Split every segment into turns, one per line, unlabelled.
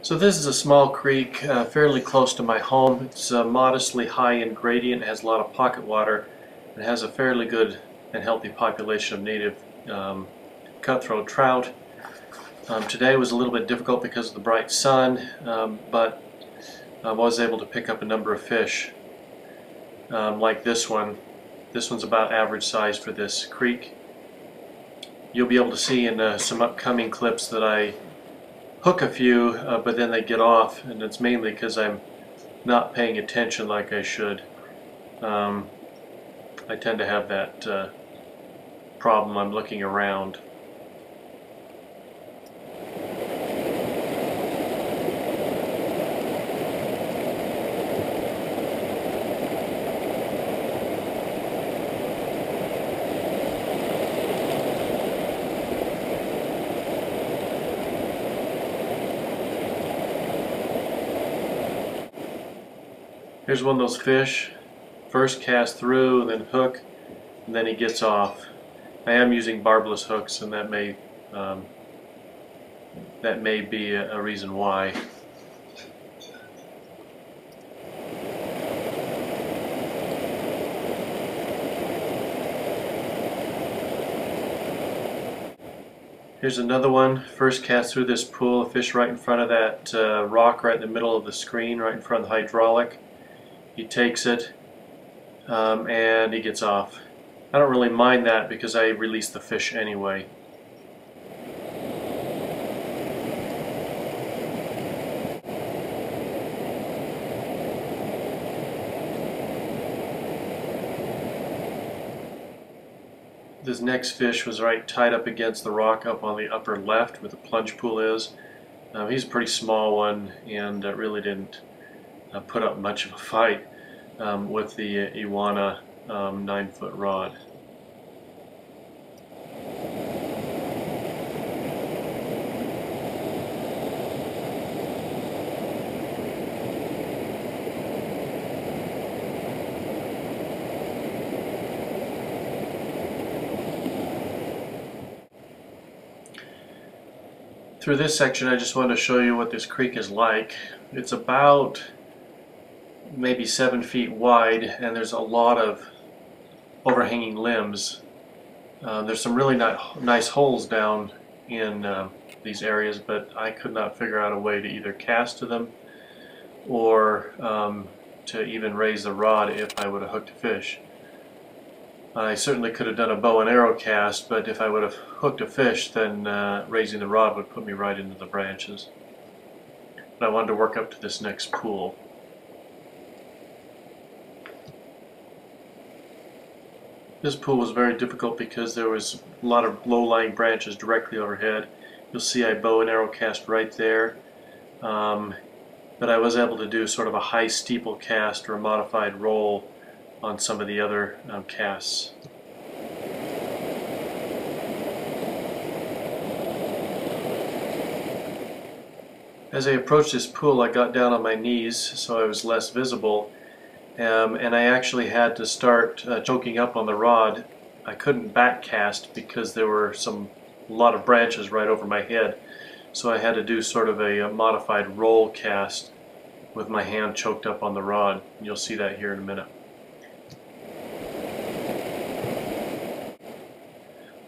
So this is a small creek fairly close to my home. It's modestly high in gradient, has a lot of pocket water, and has a fairly good and healthy population of native cutthroat trout. Today was a little bit difficult because of the bright sun, but I was able to pick up a number of fish like this one. This one's about average size for this creek. You'll be able to see in some upcoming clips that I hook a few, but then they get off, and it's mainly because I'm not paying attention like I should. I tend to have that problem. I'm looking around. Here's one of those fish. First cast through, then hook, and then he gets off. I am using barbless hooks, and that may be a reason why. Here's another one. First cast through this pool, a fish right in front of that rock right in the middle of the screen, right in front of the hydraulic. He takes it and he gets off. I don't really mind that because I release the fish anyway. This next fish was right tied up against the rock up on the upper left where the plunge pool is. He's a pretty small one and really didn't put up much of a fight with the Iwana 9-foot rod. Through this section I just wanted to show you what this creek is like. It's about maybe 7 feet wide, and there's a lot of overhanging limbs. There's some really nice holes down in these areas, but I could not figure out a way to either cast to them or to even raise the rod if I would have hooked a fish. I certainly could have done a bow and arrow cast, but if I would have hooked a fish, then raising the rod would put me right into the branches. But I wanted to work up to this next pool. This pool was very difficult because there was a lot of low-lying branches directly overhead. You'll see I bow and arrow cast right there, but I was able to do sort of a high steeple cast or a modified roll on some of the other casts. As I approached this pool, I got down on my knees so I was less visible. And I actually had to start choking up on the rod. I couldn't back cast because there were a lot of branches right over my head, so I had to do sort of a modified roll cast with my hand choked up on the rod. You'll see that here in a minute.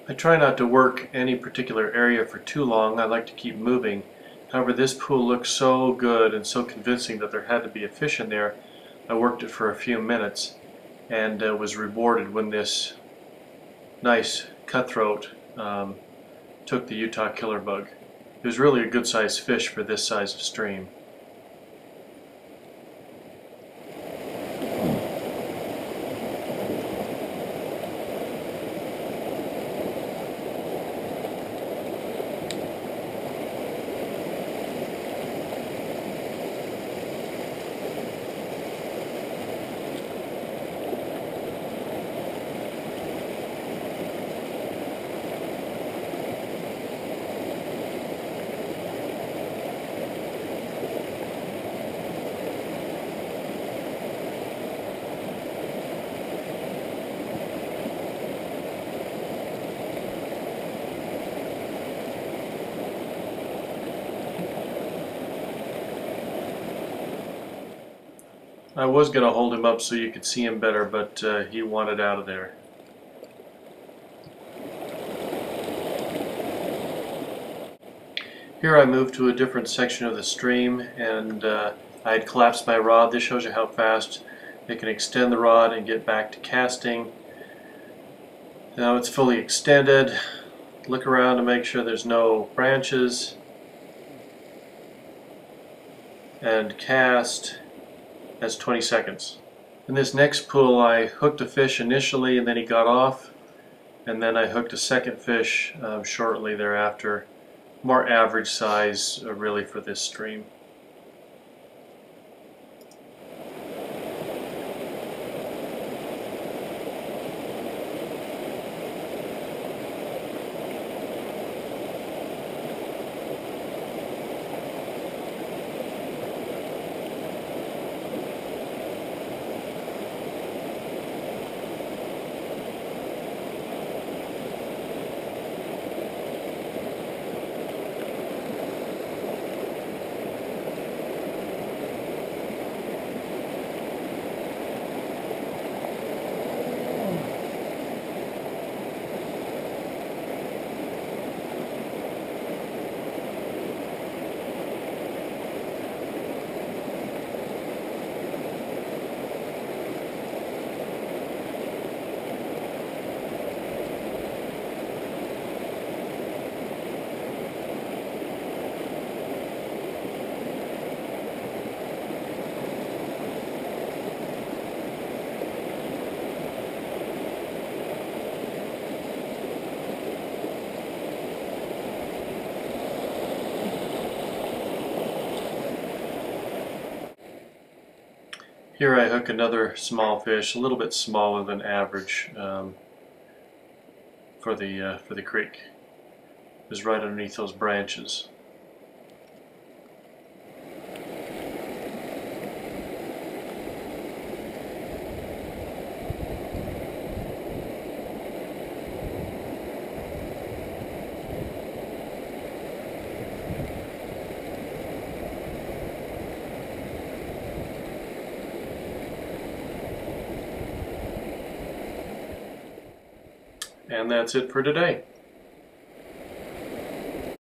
I try not to work any particular area for too long. I like to keep moving. However, this pool looked so good and so convincing that there had to be a fish in there. I worked it for a few minutes and was rewarded when this nice cutthroat took the Utah killer bug. It was really a good sized fish for this size of stream. I was going to hold him up so you could see him better, but he wanted out of there. Here I moved to a different section of the stream, and I had collapsed my rod. This shows you how fast it can extend the rod and get back to casting. Now it's fully extended. Look around to make sure there's no branches, and cast. That's 20 seconds. In this next pull I hooked a fish initially and then he got off, and then I hooked a second fish shortly thereafter. More average size really for this stream. Here I hook another small fish, a little bit smaller than average for the creek. It's right underneath those branches. And that's it for today.